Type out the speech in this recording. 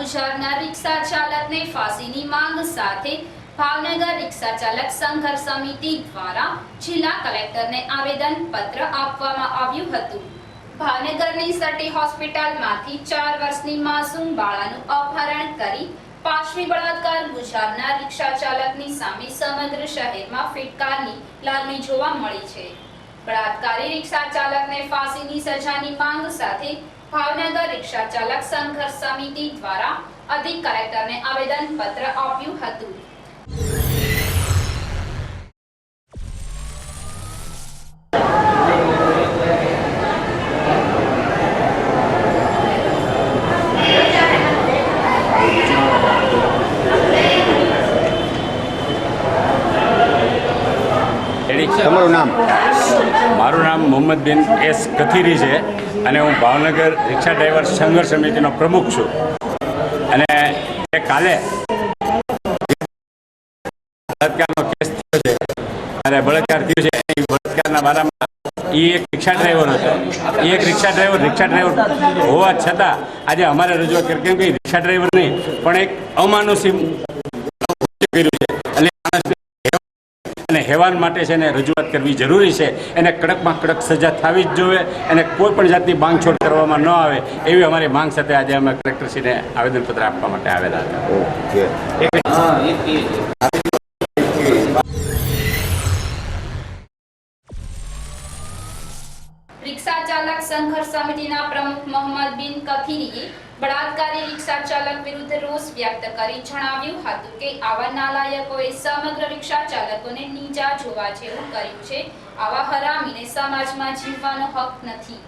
ગુજારનાર રિક્ષા ચાલકને ફાંસીની માંગ સાથે ભાવનગર રિક્ષા ચાલક સંઘર્ષ સમિતિ દ્વારા જિલ્લા કલેક્ટરને આવેદન પત્ર આપવામાં આવ્યું હતું। ભાવનગરની સટી હોસ્પિટલમાંથી 4 વર્ષની માસૂમ બાળાનું અપહરણ કરી પાછવી બળાત્કાર ગુજારનાર રિક્ષા ચાલકની સામે સમગ્ર શહેરમાં ફિટકારની લાગણી જોવા મળી છે। બળાત્કારી રિક્ષા ચાલકને ફાંસીની સજાની માંગ સાથે ભાવનગર રિક્ષા ચાલક સંઘર્ષ સમિતિ દ્વારા અધિક કલેક્ટરને આવેદન પત્ર આપ્યું હતું। તમારું નામ? મારું નામ મોહમ્મદ બિન એસ કથીરી છે અને હું ભાવનગર રિક્ષા ડ્રાઈવર સંઘર્ષ સમિતિનો પ્રમુખ છું। અને કાલે બળાત્કારનો કેસ થયો છે અને બળાત્કાર થયો છે એ બળાત્કારના બારામાં એ એક રિક્ષા ડ્રાઈવર હતો। એ એક રિક્ષા ડ્રાઈવર હોવા છતાં આજે અમારે રજૂઆત કરી, કેમ કે રિક્ષા ડ્રાઈવર નહીં પણ એક અમાનુષી કર્યું છે અને હેવાન માટે છે ને રજૂઆત કરવી જરૂરી છે। એને કડકમાં કડક સજા થવી જ જોઈએ અને કોઈ પણ જાતની બાંધછોડ કરવામાં ન આવે એવી અમારી માંગ સાથે આજે અમે કલેક્ટરશ્રીને આવેદનપત્ર આપવા માટે આવેલા હતા। રિક્ષા ચાલક સંઘર્ષ સમિતિના પ્રમુખ મોહમ્મદ બિન કથીરીએ બળાત્કારી રિક્ષા ચાલક વિરુદ્ધ રોષ વ્યક્ત કરી જણાવ્યું હતું કે આવા નાલાયકોએ સમગ્ર રિક્ષા ચાલકોને નીચા જોવા જેવું કર્યું છે। આવા હરામીને સમાજમાં જીવવાનો હક નથી।